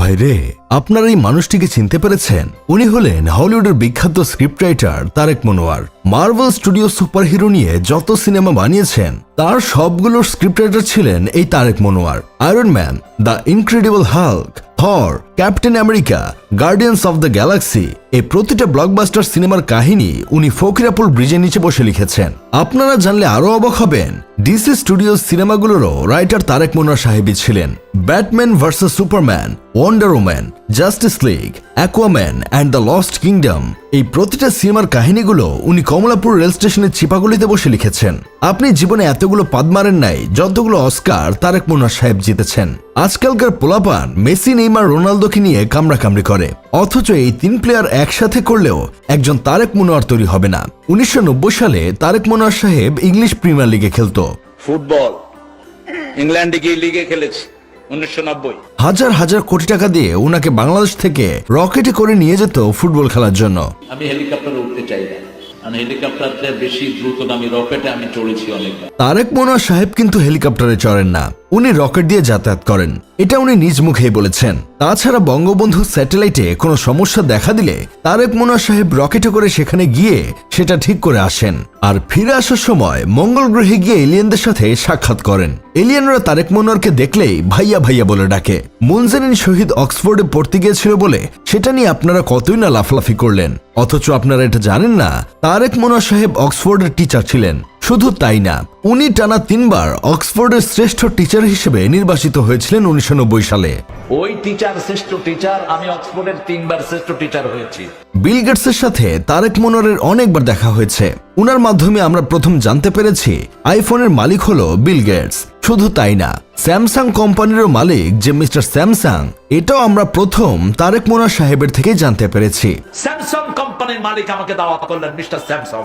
ভাই রে, আপনারা এই মানুষটিকে চিনতে পেরেছেন? উনি হলেন হলিউডের বিখ্যাত script writer Tarique Monowar. Marvel studio superhero নিয়ে যত সিনেমা বানিয়েছেন তার সবগুলোর স্ক্রিপ্ট রাইটার ছিলেন এই Tarek Monowar. Iron Man, the Incredible Hulk, Thor, Captain America, Guardians of the Galaxy, এই প্রতিটা ব্লকবাস্টার সিনেমার কাহিনী উনি ফকিরাপুল ব্রিজের নিচে বসে লিখেছেন। আপনারা জানলে আরো অবাক হবেন, ডিসি স্টুডিওস সিনেমাগুলোরও রাইটার তারেক মনোয়ার সাহেবই ছিলেন। Batman versus Superman, Wonder Woman, Justice League, Aquaman and the Lost Kingdom, এই প্রতিটা সিনেমার কাহিনীগুলো উনি কমলাপুর রেল স্টেশনের চিপাগুলিতে বসে লিখেছেন। আপনি জীবনে এতগুলো পাদ মারেন নাই যতগুলো অস্কার তারেক মনোয়ার সাহেব জিতেছেন। আজকালকার পোলাপান মেসি, নেইমার, রোনালদোকে নিয়ে কামড়াকামড়ি করে, অথচ এই তিন প্লেয়ার একসাথে করলেও একজন তারেক মনোয়ার তৈরি হবে না। 1990 সালে তারেক মনোয়ার সাহেব ইংলিশ প্রিমিয়ার লিগে খেলতো। ফুটবল ইংল্যান্ডে গিয়ে লিগে খেলেছে 1990। হাজার হাজার কোটি টাকা দিয়ে উনাকে বাংলাদেশ থেকে রকেটে করে নিয়ে যেত ফুটবল খেলার জন্য। আমি হেলিকপ্টারে উঠতে চাই না, আমি হেলিকপ্টারতে বেশি দ্রুতগামী রকেটে আমি চড়েছি অনেকবার। তারেক মনোয়ার সাহেব কিন্তু হেলিকপ্টারে চড়েন না, উনি রকেট দিয়ে যাতায়াত করেন, এটা উনি নিজ মুখেই বলেছেন। তাছাড়া বঙ্গবন্ধু স্যাটেলাইটে কোনো সমস্যা দেখা দিলে তারেক মনোয়ার সাহেব রকেটে করে সেখানে গিয়ে সেটা ঠিক করে আসেন, আর ফিরে আসার সময় মঙ্গল গ্রহে গিয়ে এলিয়েনদের সাথে সাক্ষাৎ করেন। এলিয়েনরা তারেক মনোয়ারকে দেখলেই ভাইয়া ভাইয়া বলে ডাকে। মুনজানিন শহীদ অক্সফোর্ডে পড়তে গিয়েছিল বলে সেটা নিয়ে আপনারা কতই না লাফালাফি করলেন, অথচ আপনারা এটা জানেন না তারেক মনোয়ার সাহেব অক্সফোর্ডের টিচার ছিলেন। শুধু তাই না, উনি টানা 3 বার অক্সফোর্ডের শ্রেষ্ঠ টিচার হিসেবে নির্বাচিত হয়েছিলেন 1990 সালে। ওই টিচার শ্রেষ্ঠ টিচার, আমি অক্সফোর্ডের 3 বার শ্রেষ্ঠ টিচার হয়েছি। বিল গেটসের সাথে তারেক মনোয়ারের অনেকবার দেখা হয়েছে। উনার মাধ্যমে আমরা প্রথম জানতে পেরেছি আইফোনের মালিক হলো বিল গেটস। শুধু তাই না, স্যামসাং কোম্পানিরও মালিক যে মিস্টার স্যামসাং, এটাও আমরা প্রথম তারেক মনোয়ার সাহেবের থেকে জানতে পেরেছি। স্যামসাং কোম্পানির মালিক আমাকে দাওয়াত করলেন, মিস্টার স্যামসাং।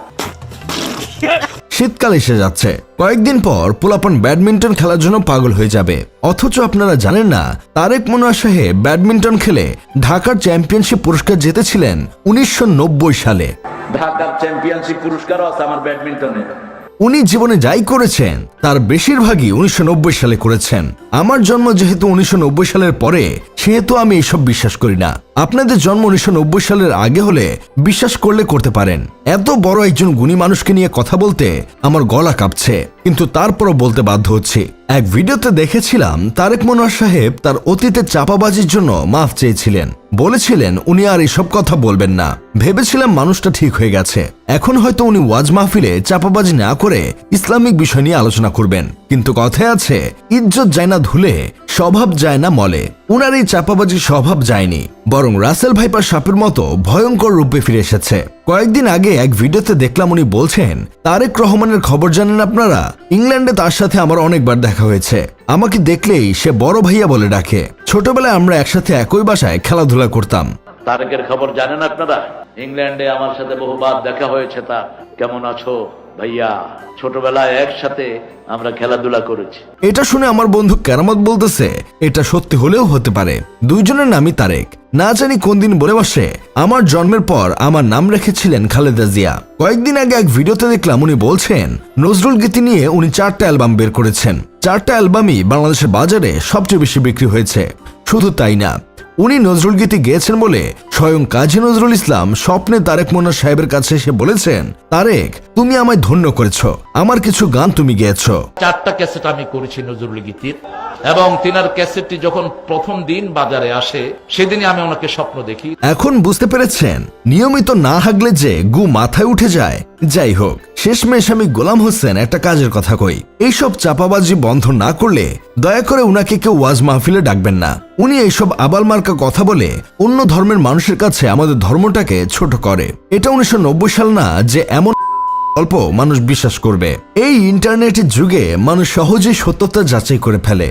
শীতকাল এসে যাচ্ছে, কয়েকদিন পর পোলাপন ব্যাডমিন্টন খেলার জন্য পাগল হয়ে যাবে, অথচ আপনারা জানেন না তারেক মনোয়ার সাহেব ব্যাডমিন্টন খেলে ঢাকার চ্যাম্পিয়নশিপ পুরস্কার জিতেছিলেন 1990 সালে। ঢাকার চ্যাম্পিয়নশিপ পুরস্কারও আছে আমার ব্যাডমিন্টনে। উনি জীবনে যাই করেছেন তার বেশিরভাগই 1990 সালে করেছেন। আমার জন্ম যেহেতু 1990 সালের পরে, সেহেতু আমি এসব বিশ্বাস করি না। আপনাদের জন্ম 1990 সালের আগে হলে বিশ্বাস করলে করতে পারেন। এত বড় একজন গুণী মানুষকে নিয়ে কথা বলতে আমার গলা কাঁপছে, কিন্তু তারপরও বলতে বাধ্য হচ্ছি। এক ভিডিওতে দেখেছিলাম তারেক মনোয়ার সাহেব তার অতীতের চাপাবাজির জন্য মাফ চেয়েছিলেন, বলেছিলেন উনি আর এসব কথা বলবেন না। ভেবেছিলাম মানুষটা ঠিক হয়ে গেছে, এখন হয়তো উনি ওয়াজ মাহফিলে চাপাবাজি না করে ইসলামিক বিষয় নিয়ে আলোচনা করবেন। কিন্তু কথায় আছে, ইজ্জত যায় না ধুলে, স্বভাব যায় না মলে। উনার এই চাপাবাজির স্বভাব যায়নি, বরং রাসেল ভাইপার সাপের মতো ভয়ঙ্কর রূপে ফিরে এসেছে। কয়েকদিন আগে এক ভিডিওতে দেখলাম উনি বলছেন, তারেক রহমানের খবর জানেন আপনারা? ইংল্যান্ডে তার সাথে আমার অনেকবার দেখা হয়েছে। আমাকে দেখলেই সে বড় ভাইয়া বলে ডাকে। ছোটবেলায় আমরা একসাথে একই বাসায় খেলাধুলা করতাম। তারেকের খবর জানেন আপনারা? ইংল্যান্ডে আমার সাথে বহুবার দেখা হয়েছে। তা কেমন আছো ভাইয়া? ছোটবেলায় একসাথে আমরা খেলাধুলা করেছি। এটা শুনে আমার বন্ধু কেরামত বলতেছে, এটা সত্যি হলেও হতে পারে। দুইজনের নামই তারেক, না জানি কোন দিন বলে বসে আমার জন্মের পর আমার নাম রেখেছিলেন খালেদা জিয়া। কয়েকদিন আগে এক ভিডিওতে দেখলাম উনি বলছেন নজরুল গীতি নিয়ে উনি 4টা অ্যালবাম বের করেছেন। 4টা অ্যালবামই বাংলাদেশের বাজারে সবচেয়ে বেশি বিক্রি হয়েছে। শুধু তাই না, উনি নজরুল গীতি গেয়েছেন বলে স্বয়ং কাজী নজরুল ইসলাম স্বপ্নে তারেক মনোয়ার সাহেবের কাছে এসে বলেছেন, তারেক তুমি আমায় ধন্য করেছো, আমার কিছু গান তুমি গেয়েছো। 4টা ক্যাসেট আমি করেছি নজরুল গীতির, এবং তিনার ক্যাসেটটি যখন প্রথম দিন বাজারে আসে সেদিনই আমি ওনাকে স্বপ্ন দেখি। এখন বুঝতে পেরেছেন নিয়মিত না হাগলে যে গু মাথায় উঠে যায়। যাই হোক, শেষমেশ আমি গোলাম হোসেন একটা কাজের কথা কই, এইসব চাপাবাজি বন্ধ না করলে দয়া করে উনাকে কেউ ওয়াজ মাহফিলে ডাকবেন না। উনি এইসব আবালমার্কা কথা বলে অন্য ধর্মের মানুষের কাছে আমাদের ধর্মটাকে ছোট করে। এটা 1990 সাল না যে এমন গল্প মানুষ বিশ্বাস করবে। এই ইন্টারনেটের যুগে মানুষ সহজেই সত্যতা যাচাই করে ফেলে।